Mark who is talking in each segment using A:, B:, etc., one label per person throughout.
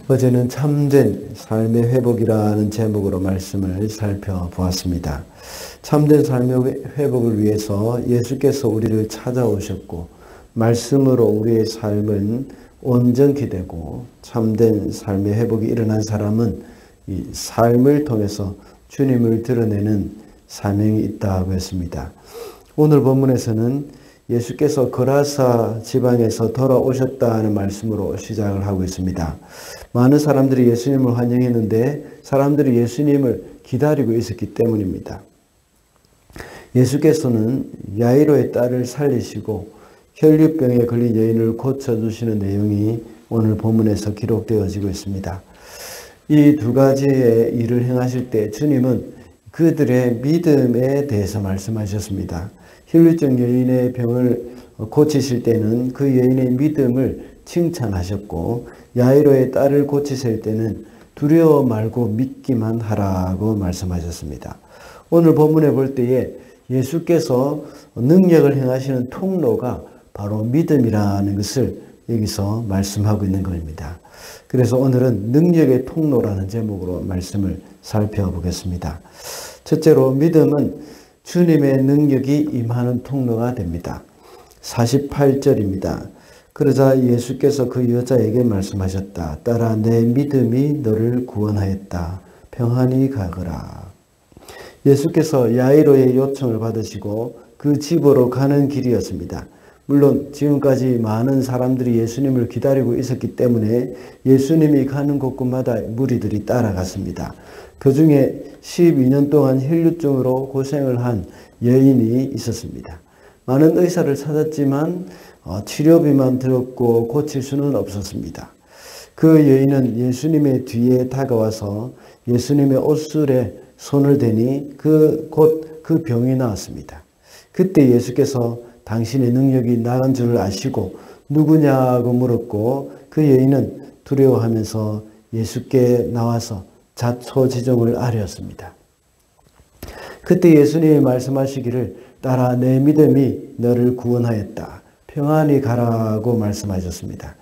A: 어제는 참된 삶의 회복이라는 제목으로 말씀을 살펴보았습니다. 참된 삶의 회복을 위해서 예수께서 우리를 찾아오셨고 말씀으로 우리의 삶은 온전히 되고 참된 삶의 회복이 일어난 사람은 이 삶을 통해서 주님을 드러내는 사명이 있다고 했습니다. 오늘 본문에서는 예수께서 거라사 지방에서 돌아오셨다는 말씀으로 시작을 하고 있습니다. 많은 사람들이 예수님을 환영했는데 사람들이 예수님을 기다리고 있었기 때문입니다. 예수께서는 야이로의 딸을 살리시고 혈류병에 걸린 여인을 고쳐주시는 내용이 오늘 본문에서 기록되어지고 있습니다. 이 두 가지의 일을 행하실 때 주님은 그들의 믿음에 대해서 말씀하셨습니다. 혈류증 여인의 병을 고치실 때는 그 여인의 믿음을 칭찬하셨고 야이로의 딸을 고치실 때는 두려워 말고 믿기만 하라고 말씀하셨습니다. 오늘 본문에 볼 때에 예수께서 능력을 행하시는 통로가 바로 믿음이라는 것을 여기서 말씀하고 있는 겁니다. 그래서 오늘은 능력의 통로라는 제목으로 말씀을 살펴보겠습니다. 첫째로 믿음은 주님의 능력이 임하는 통로가 됩니다. 48절입니다. 그러자 예수께서 그 여자에게 말씀하셨다. 딸아, 내 믿음이 너를 구원하였다. 평안히 가거라. 예수께서 야이로의 요청을 받으시고 그 집으로 가는 길이었습니다. 물론 지금까지 많은 사람들이 예수님을 기다리고 있었기 때문에 예수님이 가는 곳곳마다 무리들이 따라갔습니다. 그 중에 12년 동안 혈류증으로 고생을 한 여인이 있었습니다. 많은 의사를 찾았지만 치료비만 들었고 고칠 수는 없었습니다. 그 여인은 예수님의 뒤에 다가와서 예수님의 옷술에 손을 대니 곧 그 병이 나았습니다. 그때 예수께서 당신의 능력이 나간 줄을 아시고 누구냐고 물었고 그 여인은 두려워하면서 예수께 나와서 자초지종을 아뢰었습니다. 그때 예수님이 말씀하시기를 딸아, 내 믿음이 너를 구원하였다. 평안히 가라고 말씀하셨습니다.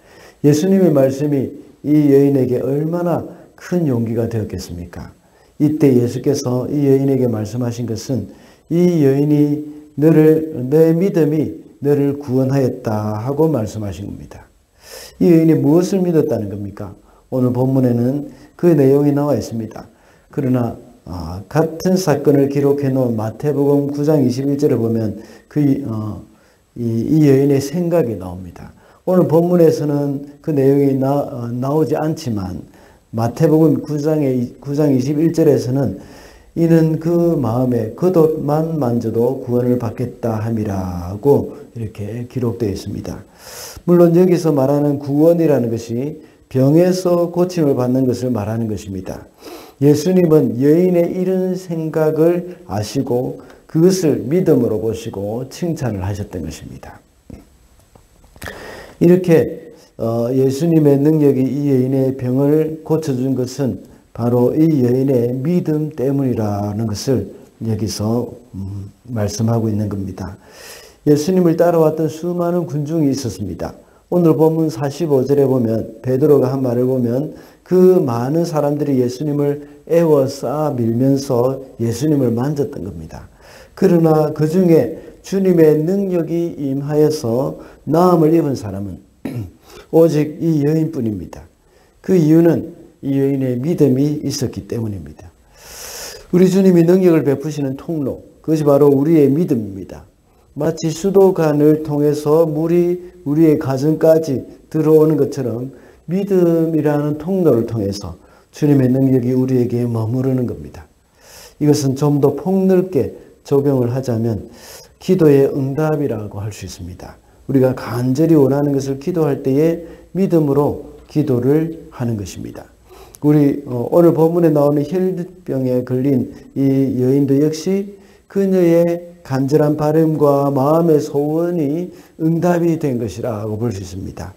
A: 예수님의 말씀이 이 여인에게 얼마나 큰 용기가 되었겠습니까? 이때 예수께서 이 여인에게 말씀하신 것은 이 여인이 내 믿음이 너를 구원하였다 하고 말씀하신 겁니다. 이 여인이 무엇을 믿었다는 겁니까? 오늘 본문에는 그 내용이 나와 있습니다. 그러나 같은 사건을 기록해 놓은 마태복음 9장 21절을 보면 이 여인의 생각이 나옵니다. 오늘 본문에서는 그 내용이 나오지 않지만 마태복음 9장 21절에서는 이는 그 마음에 겉옷만 만져도 구원을 받겠다 함이라고 이렇게 기록되어 있습니다. 물론 여기서 말하는 구원이라는 것이 병에서 고침을 받는 것을 말하는 것입니다. 예수님은 여인의 이런 생각을 아시고 그것을 믿음으로 보시고 칭찬을 하셨던 것입니다. 이렇게 예수님의 능력이 이 여인의 병을 고쳐준 것은 바로 이 여인의 믿음 때문이라는 것을 여기서 말씀하고 있는 겁니다. 예수님을 따라왔던 수많은 군중이 있었습니다. 오늘 본문 45절에 보면 베드로가 한 말을 보면 그 많은 사람들이 예수님을 에워싸 밀면서 예수님을 만졌던 겁니다. 그러나 그 중에 주님의 능력이 임하여서 나음을 입은 사람은 오직 이 여인뿐입니다. 그 이유는 이 여인의 믿음이 있었기 때문입니다. 우리 주님이 능력을 베푸시는 통로, 그것이 바로 우리의 믿음입니다. 마치 수도관을 통해서 물이 우리의 가정까지 들어오는 것처럼 믿음이라는 통로를 통해서 주님의 능력이 우리에게 머무르는 겁니다. 이것은 좀 더 폭넓게 적용을 하자면 기도의 응답이라고 할 수 있습니다. 우리가 간절히 원하는 것을 기도할 때에 믿음으로 기도를 하는 것입니다. 우리 오늘 본문에 나오는 혈류병에 걸린 이 여인도 역시 그녀의 간절한 바람과 마음의 소원이 응답이 된 것이라고 볼 수 있습니다.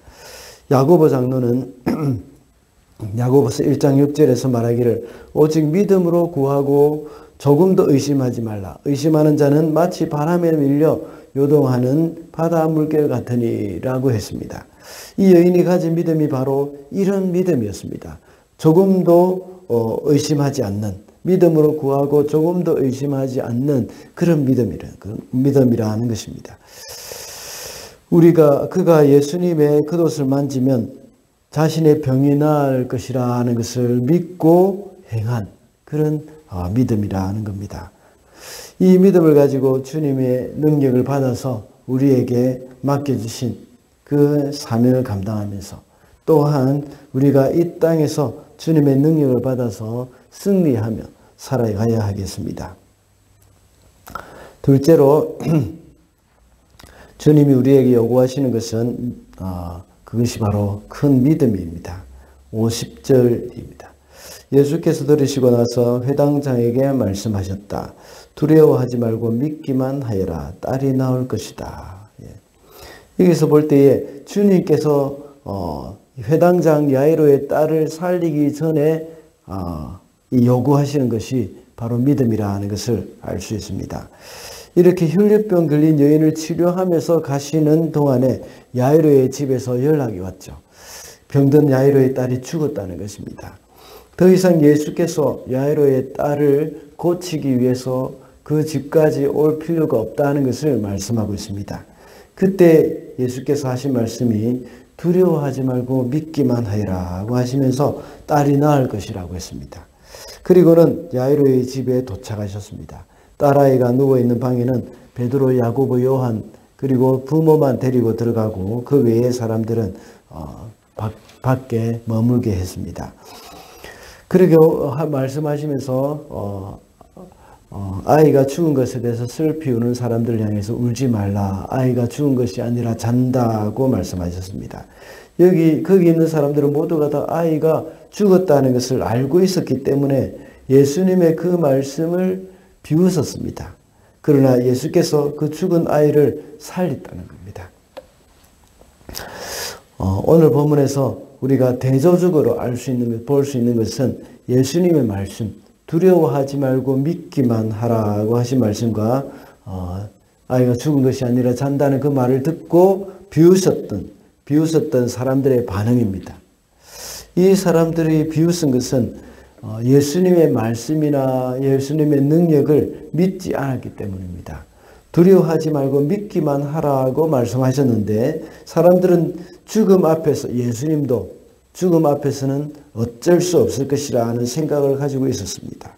A: 야고보 장로는 야고보서 1장 6절에서 말하기를 오직 믿음으로 구하고 조금도 의심하지 말라. 의심하는 자는 마치 바람에 밀려 요동하는 바다 물결 같으니라고 했습니다. 이 여인이 가진 믿음이 바로 이런 믿음이었습니다. 조금도 의심하지 않는, 믿음으로 구하고 조금도 의심하지 않는 그런 믿음이라는 것입니다. 그가 예수님의 겉옷을 만지면 자신의 병이 나을 것이라는 것을 믿고 행한 그런 믿음이라는 겁니다. 이 믿음을 가지고 주님의 능력을 받아서 우리에게 맡겨주신 그 사명을 감당하면서 또한 우리가 이 땅에서 주님의 능력을 받아서 승리하며 살아가야 하겠습니다. 둘째로 주님이 우리에게 요구하시는 것은 그것이 바로 큰 믿음입니다. 50절입니다. 예수께서 들으시고 나서 회당장에게 말씀하셨다. 두려워하지 말고 믿기만 하여라. 딸이 나올 것이다. 여기서 볼 때에 주님께서 회당장 야이로의 딸을 살리기 전에 요구하시는 것이 바로 믿음이라는 것을 알 수 있습니다. 이렇게 혈류병 걸린 여인을 치료하면서 가시는 동안에 야이로의 집에서 연락이 왔죠. 병든 야이로의 딸이 죽었다는 것입니다. 더 이상 예수께서 야이로의 딸을 고치기 위해서 그 집까지 올 필요가 없다는 것을 말씀하고 있습니다. 그때 예수께서 하신 말씀이 두려워하지 말고 믿기만 하여라고 하시면서 딸이 나을 것이라고 했습니다. 그리고는 야이로의 집에 도착하셨습니다. 딸아이가 누워있는 방에는 베드로, 야고보, 요한 그리고 부모만 데리고 들어가고 그 외의 사람들은 밖에 머물게 했습니다. 그리고 말씀하시면서 아이가 죽은 것에 대해서 슬피 우는 사람들을 향해서 울지 말라. 아이가 죽은 것이 아니라 잔다고 말씀하셨습니다. 거기 있는 사람들은 모두가 다 아이가 죽었다는 것을 알고 있었기 때문에 예수님의 그 말씀을 비웃었습니다. 그러나 예수께서 그 죽은 아이를 살렸다는 겁니다. 오늘 본문에서 우리가 대조적으로 볼 수 있는 것은 예수님의 말씀, 두려워하지 말고 믿기만 하라고 하신 말씀과 아이가 죽은 것이 아니라 잔다는 그 말을 듣고 비웃었던 사람들의 반응입니다. 이 사람들이 비웃은 것은 예수님의 말씀이나 예수님의 능력을 믿지 않았기 때문입니다. 두려워하지 말고 믿기만 하라고 말씀하셨는데 사람들은 죽음 앞에서, 예수님도 죽음 앞에서는 어쩔 수 없을 것이라는 생각을 가지고 있었습니다.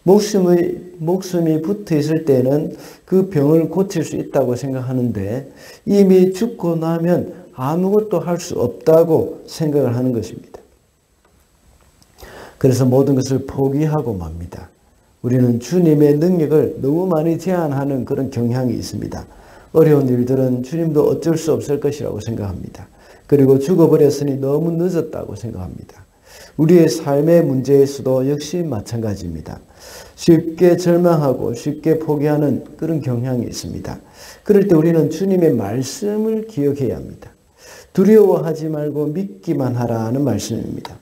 A: 목숨이 붙어 있을 때는 그 병을 고칠 수 있다고 생각하는데 이미 죽고 나면 아무것도 할 수 없다고 생각을 하는 것입니다. 그래서 모든 것을 포기하고 맙니다. 우리는 주님의 능력을 너무 많이 제한하는 그런 경향이 있습니다. 어려운 일들은 주님도 어쩔 수 없을 것이라고 생각합니다. 그리고 죽어버렸으니 너무 늦었다고 생각합니다. 우리의 삶의 문제에서도 역시 마찬가지입니다. 쉽게 절망하고 쉽게 포기하는 그런 경향이 있습니다. 그럴 때 우리는 주님의 말씀을 기억해야 합니다. 두려워하지 말고 믿기만 하라는 말씀입니다.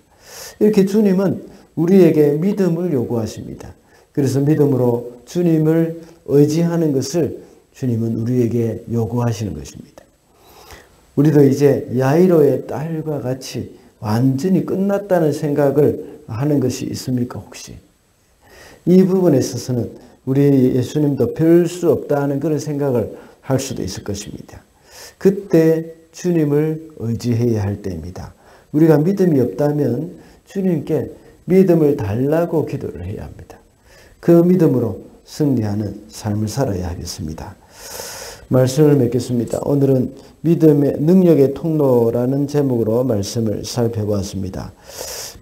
A: 이렇게 주님은 우리에게 믿음을 요구하십니다. 그래서 믿음으로 주님을 의지하는 것을 주님은 우리에게 요구하시는 것입니다. 우리도 이제 야이로의 딸과 같이 완전히 끝났다는 생각을 하는 것이 있습니까, 혹시? 이 부분에 있어서는 우리 예수님도 별 수 없다는 그런 생각을 할 수도 있을 것입니다. 그때 주님을 의지해야 할 때입니다. 우리가 믿음이 없다면 주님께 믿음을 달라고 기도를 해야 합니다. 그 믿음으로 승리하는 삶을 살아야 하겠습니다. 말씀을 맺겠습니다. 오늘은 믿음의 능력의 통로라는 제목으로 말씀을 살펴보았습니다.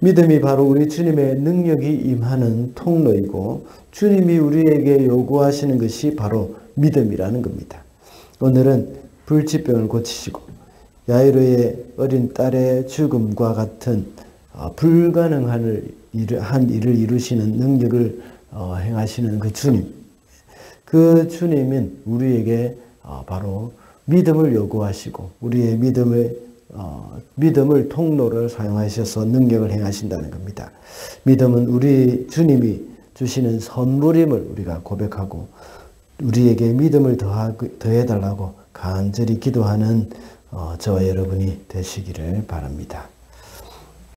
A: 믿음이 바로 우리 주님의 능력이 임하는 통로이고 주님이 우리에게 요구하시는 것이 바로 믿음이라는 겁니다. 오늘은 불치병을 고치시고 야이로의 어린 딸의 죽음과 같은 불가능한 일을 이루시는 능력을 행하시는 그 주님, 그 주님은 우리에게 바로 믿음을 요구하시고 우리의 믿음을 통로를 사용하셔서 능력을 행하신다는 겁니다. 믿음은 우리 주님이 주시는 선물임을 우리가 고백하고 우리에게 믿음을 더해달라고 간절히 기도하는 저와 여러분이 되시기를 바랍니다.